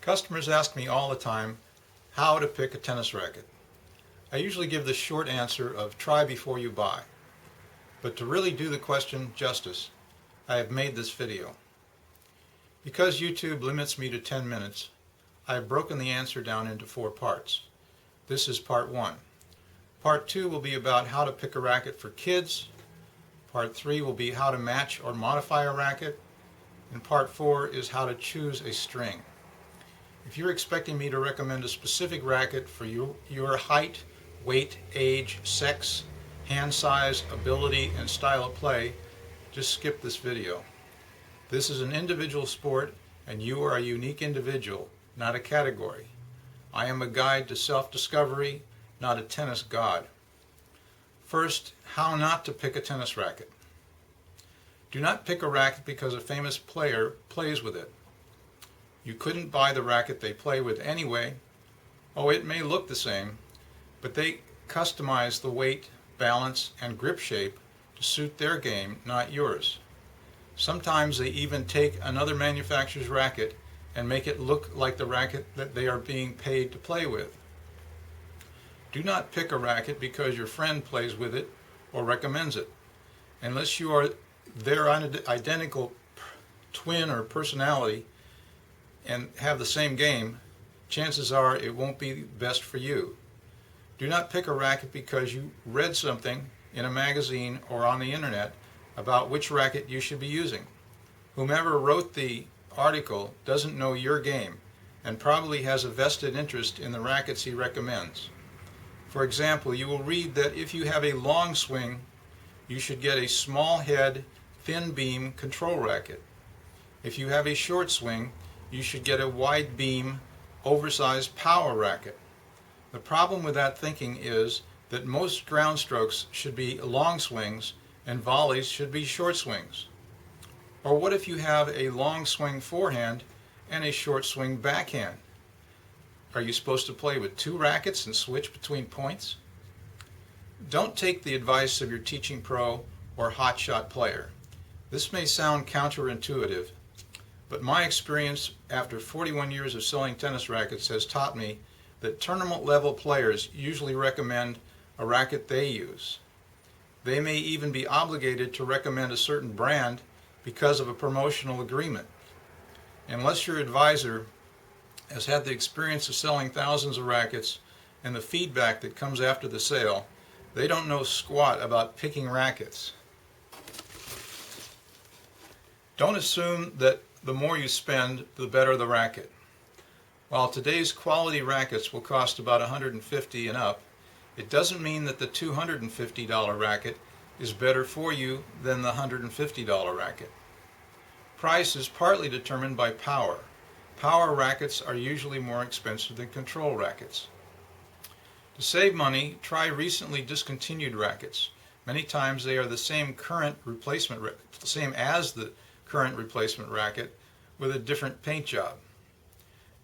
Customers ask me all the time how to pick a tennis racket. I usually give the short answer of try before you buy. But to really do the question justice, I have made this video. Because YouTube limits me to 10 minutes, I have broken the answer down into 4 parts. This is part 1. Part 2 will be about how to pick a racket for kids. Part 3 will be how to match or modify a racket. And part 4 is how to choose a string. If you're expecting me to recommend a specific racket for your height, weight, age, sex, hand size, ability, and style of play, just skip this video. This is an individual sport, and you are a unique individual, not a category. I am a guide to self-discovery, not a tennis god. First, how not to pick a tennis racket. Do not pick a racket because a famous player plays with it. You couldn't buy the racket they play with anyway. Oh, it may look the same, but they customize the weight, balance, and grip shape to suit their game, not yours. Sometimes they even take another manufacturer's racket and make it look like the racket that they are being paid to play with. Do not pick a racket because your friend plays with it or recommends it. Unless you are their identical twin or personality and have the same game, chances are it won't be best for you. Do not pick a racket because you read something in a magazine or on the internet about which racket you should be using. Whomever wrote the article doesn't know your game and probably has a vested interest in the rackets he recommends. For example, you will read that if you have a long swing, you should get a small head, thin beam control racket. If you have a short swing, you should get a wide beam, oversized power racket. The problem with that thinking is that most ground strokes should be long swings and volleys should be short swings. Or what if you have a long swing forehand and a short swing backhand? Are you supposed to play with 2 rackets and switch between points? Don't take the advice of your teaching pro or hotshot player. This may sound counterintuitive, but my experience after 41 years of selling tennis rackets has taught me that tournament level players usually recommend a racket they use. They may even be obligated to recommend a certain brand because of a promotional agreement. Unless your advisor has had the experience of selling thousands of rackets and the feedback that comes after the sale, they don't know squat about picking rackets. Don't assume that the more you spend, the better the racket. While today's quality rackets will cost about $150 and up, it doesn't mean that the $250 racket is better for you than the $150 racket. Price is partly determined by power. Power rackets are usually more expensive than control rackets. To save money, try recently discontinued rackets. Many times they are the same as the current replacement racket with a different paint job.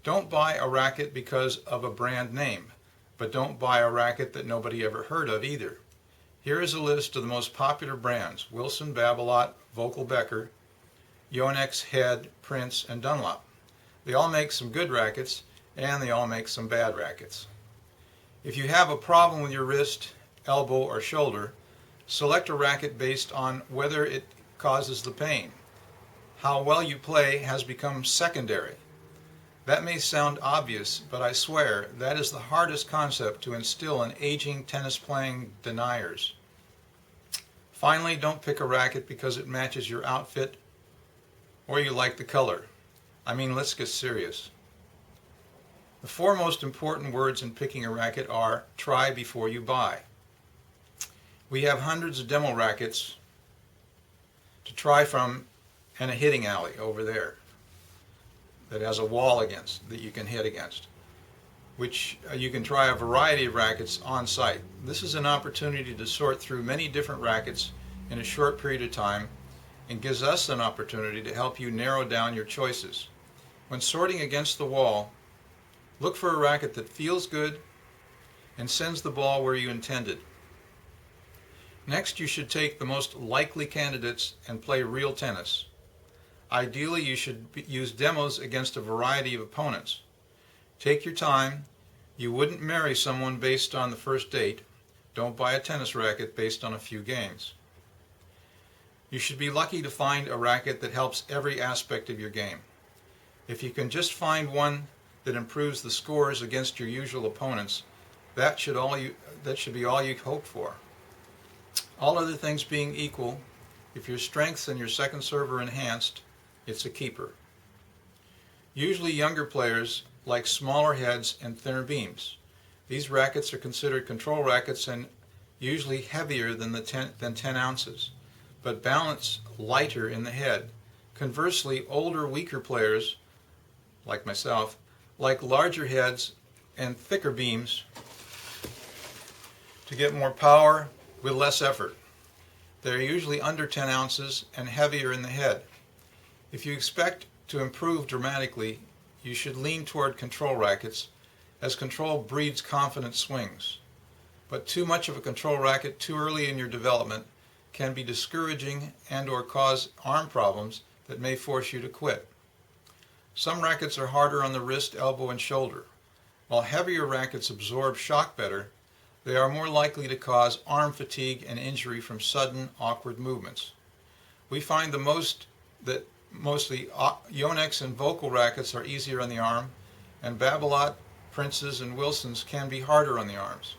Don't buy a racket because of a brand name, but don't buy a racket that nobody ever heard of either. Here is a list of the most popular brands: Wilson, Babolat, Volkel-Becker, Yonex, Head, Prince, and Dunlop. They all make some good rackets, and they all make some bad rackets. If you have a problem with your wrist, elbow, or shoulder, select a racket based on whether it causes the pain. How well you play has become secondary. That may sound obvious, but I swear that is the hardest concept to instill in aging tennis-playing deniers. Finally, don't pick a racket because it matches your outfit or you like the color. I mean, let's get serious. The 4 most important words in picking a racket are try before you buy. We have hundreds of demo rackets to try from and a hitting alley over there that has a wall against that you can hit against, which you can try a variety of rackets on site. This is an opportunity to sort through many different rackets in a short period of time and gives us an opportunity to help you narrow down your choices. When sorting against the wall, look for a racket that feels good and sends the ball where you intended. Next, you should take the most likely candidates and play real tennis. Ideally, you should use demos against a variety of opponents. Take your time. You wouldn't marry someone based on the first date. Don't buy a tennis racket based on a few games. You should be lucky to find a racket that helps every aspect of your game. If you can just find one that improves the scores against your usual opponents, that should be all you hope for. All other things being equal, if your strengths and your second serve are enhanced, it's a keeper. Usually younger players like smaller heads and thinner beams. These rackets are considered control rackets and usually heavier than 10 ounces, but balance lighter in the head. Conversely, older, weaker players, like myself, like larger heads and thicker beams to get more power with less effort. They're usually under 10 ounces and heavier in the head. If you expect to improve dramatically, you should lean toward control rackets, as control breeds confident swings. But too much of a control racket too early in your development can be discouraging and/or cause arm problems that may force you to quit. Some rackets are harder on the wrist, elbow, and shoulder. While heavier rackets absorb shock better, they are more likely to cause arm fatigue and injury from sudden, awkward movements. We find that mostly Yonex and Vocal rackets are easier on the arm, and Babolat, Prince's, and Wilson's can be harder on the arms.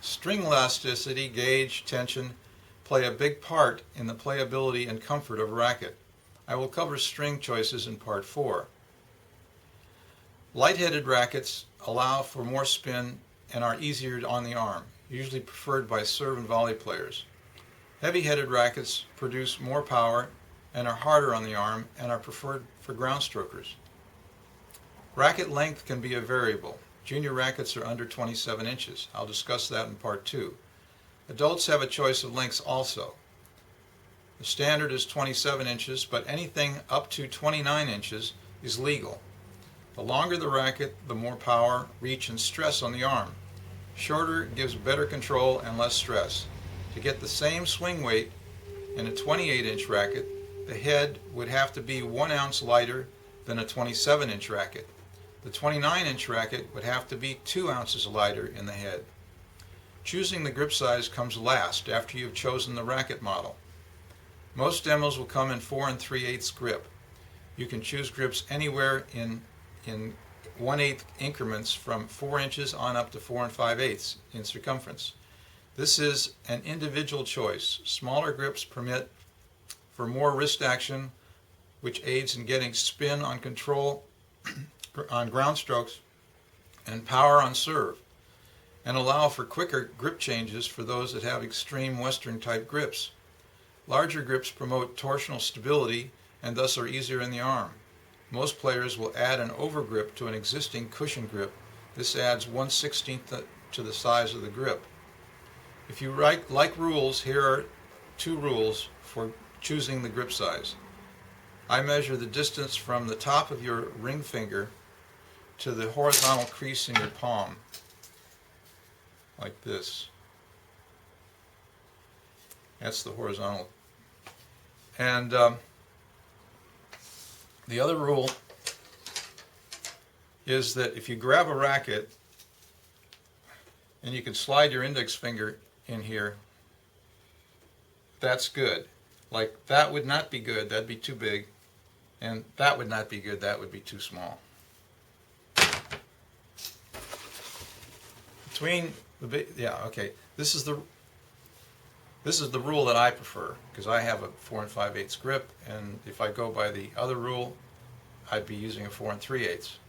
String elasticity, gauge, tension play a big part in the playability and comfort of a racket. I will cover string choices in Part 4. Light-headed rackets allow for more spin and are easier on the arm, usually preferred by serve and volley players. Heavy-headed rackets produce more power and are harder on the arm and are preferred for ground strokers. Racket length can be a variable. Junior rackets are under 27 inches. I'll discuss that in Part 2. Adults have a choice of lengths also. The standard is 27 inches, but anything up to 29 inches is legal. The longer the racket, the more power, reach, and stress on the arm. Shorter gives better control and less stress. To get the same swing weight in a 28-inch racket, the head would have to be 1 ounce lighter than a 27-inch racket. The 29-inch racket would have to be 2 ounces lighter in the head. Choosing the grip size comes last after you've chosen the racket model. Most demos will come in 4 3/8 grip. You can choose grips anywhere in 1/8 increments from 4 inches on up to 4 5/8 in circumference. This is an individual choice. Smaller grips permit for more wrist action, which aids in getting spin on control on ground strokes and power on serve, and allow for quicker grip changes for those that have extreme Western type grips. Larger grips promote torsional stability and thus are easier in the arm. Most players will add an overgrip to an existing cushion grip. This adds 1/16 to the size of the grip. If you like rules, here are 2 rules for choosing the grip size. I measure the distance from the top of your ring finger to the horizontal crease in your palm, like this. That's the horizontal. And the other rule is that if you grab a racket and you can slide your index finger in here, that's good. Like that would not be good, that'd be too big, and that would not be good, that would be too small. This is the rule that I prefer, because I have a 4 5/8 grip, and if I go by the other rule, I'd be using a 4 3/8.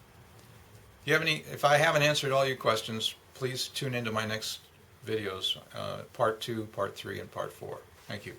If I haven't answered all your questions, please tune into my next videos, Part 2, Part 3, and Part 4. Thank you.